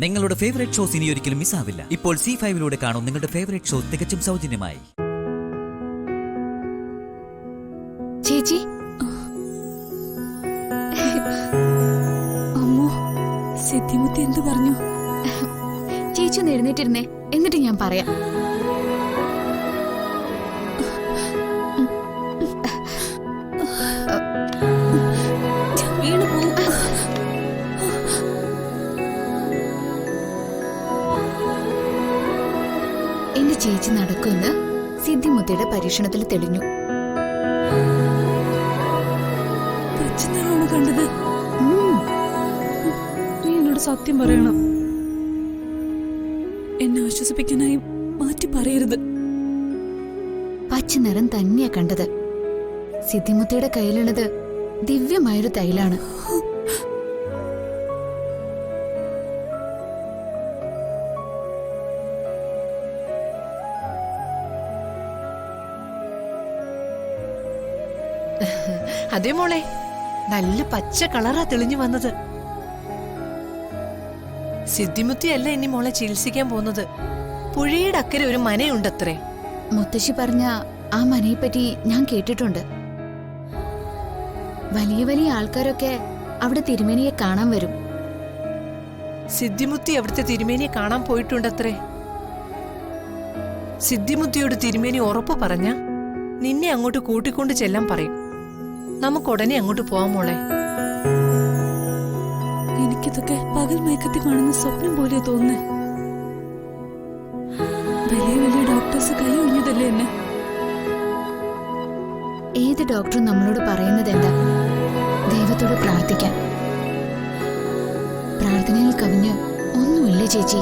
നിങ്ങളുടെ favourite shows ഇനി ഒരിക്കലും മിസ്സാവില്ല. ഇപ്പോൾ C5-ലൂടെ കാണും നിങ്ങളുടെ ഫേവറേറ്റ് ഷോ തികച്ചും സൗജന്യമായി. ചേച്ചി, അമ്മോ, സിദ്ധിമുത്തി എന്ത് പറഞ്ഞു? ചേച്ചി ഒന്ന് എഴുന്നേറ്റിരുന്നേ, എന്നിട്ട് ഞാൻ പറയാം. എന്റെ ചേച്ചി നടക്കുമെന്ന് സിദ്ധിമുത്തിയുടെ പരീക്ഷണത്തിൽ തെളിഞ്ഞു. കണ്ടത്? നീ എന്നോട് സത്യം പറയണം. എന്നെ ആശ്വസിപ്പിക്കാനായി മാറ്റി പറയരുത്. പച്ച നിറം തന്നെയാ കണ്ടത്. സിദ്ധിമുത്തിയുടെ കയ്യിലുള്ളത് ദിവ്യമായൊരു തൈലാണ്. അതേ മോളെ, നല്ല പച്ച കളറാ തെളിഞ്ഞു വന്നത്. സിദ്ധിമുത്തിയല്ല ഇനി മോളെ ചികിത്സിക്കാൻ പോകുന്നത്. പുഴയുടെ അക്കരെ ഒരു മനയുണ്ടത്രേ. മുത്തശ്ശി പറഞ്ഞ ആ മനയെപ്പറ്റി ഞാൻ കേട്ടിട്ടുണ്ട്. വലിയ വലിയ ആൾക്കാരൊക്കെ അവിടെ തിരുമേനിയെ കാണാൻ വരും. സിദ്ധിമുത്തി അവിടുത്തെ തിരുമേനിയെ കാണാൻ പോയിട്ടുണ്ടത്രേ. സിദ്ധിമുത്തിയോട് തിരുമേനി ഉറപ്പ് പറഞ്ഞ നിന്നെ അങ്ങോട്ട് കൂട്ടിക്കൊണ്ട് ചെല്ലാൻ പറയും. നമുക്ക് ഉടനെ അങ്ങോട്ട് പോവാം മോളെ. എനിക്കിതൊക്കെ പകൽ മയക്കത്തിൽ കാണുന്ന സ്വപ്നം പോലെ തോന്നുന്നേ. വലിയ വലിയ ഡോക്ടേഴ്സ് കൈ ഒഴിഞ്ഞതല്ലേ എന്നെ. ഏത് ഡോക്ടറും നമ്മളോട് പറയുന്നത് എന്താ? ദൈവത്തോട് പ്രാർത്ഥിക്കാൻ. പ്രാർത്ഥനയിൽ കവിഞ്ഞ് ഒന്നുമില്ല ചേച്ചി.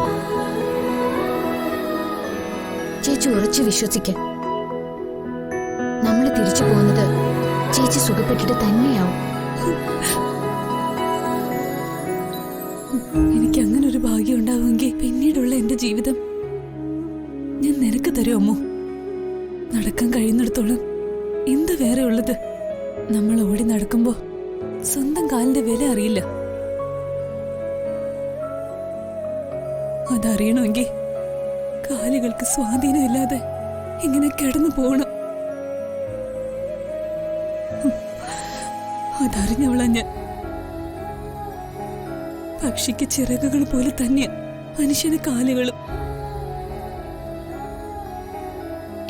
ചേച്ചി ഉറച്ചു വിശ്വസിക്ക. നമ്മൾ തിരിച്ചു പോകുന്നത് ചേച്ചി സുഖപ്പെട്ടിട്ട് തന്നെയാവും. എനിക്ക് അങ്ങനെ ഒരു ഭാഗ്യം ഉണ്ടാവുമെങ്കിൽ പിന്നീടുള്ള എന്റെ ജീവിതം ഞാൻ നിനക്ക് തരുമോ? നടക്കാൻ കഴിയുന്നിടത്തോളം എന്താ വേറെ ഉള്ളത്? നമ്മൾ ഓടി നടക്കുമ്പോ സ്വന്തം കാലിന്റെ വില അറിയില്ല. അതറിയണമെങ്കിൽ കാലുകൾക്ക് സ്വാധീനമില്ലാതെ ഇങ്ങനെ കിടന്നു പോകണം. അതറിഞ്ഞവളാ ഞാൻ. പക്ഷിക്ക് ചിറകുകൾ പോലെ തന്നെ മനുഷ്യന് കാലുകളും.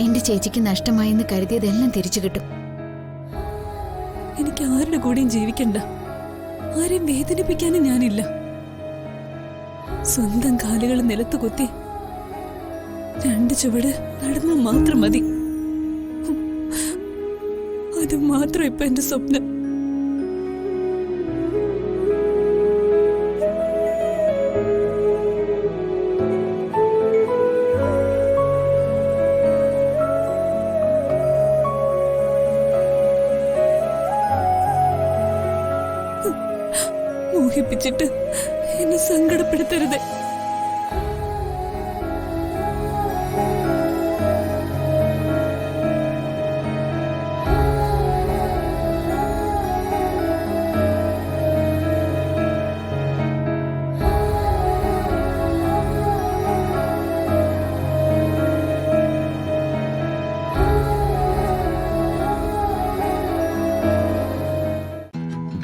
എന്റെ ചേച്ചിക്ക് നഷ്ടമായെന്ന് കരുതിയതെല്ലാം തിരിച്ചു കിട്ടും. എനിക്ക് ആരുടെ കൂടെയും ജീവിക്കണ്ട. ആരെയും വേദനിപ്പിക്കാനും ഞാനില്ല. സ്വന്തം കാലുകൾ നിലത്ത് കുത്തി 2 ചുവട് നടന്നാൽ മാത്രം മതി. അത് മാത്രം ഇപ്പൊ എന്റെ സ്വപ്നം. മോഹിപ്പിച്ചിട്ട് എന്നെ സങ്കടപ്പെടുത്തരുത്.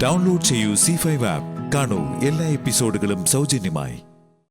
ഡൗൺലോഡ് ചെയ്യൂ C5 ആപ്പ്. കാണൂ എല്ലാ എപ്പിസോഡുകളും സൗജന്യമായി.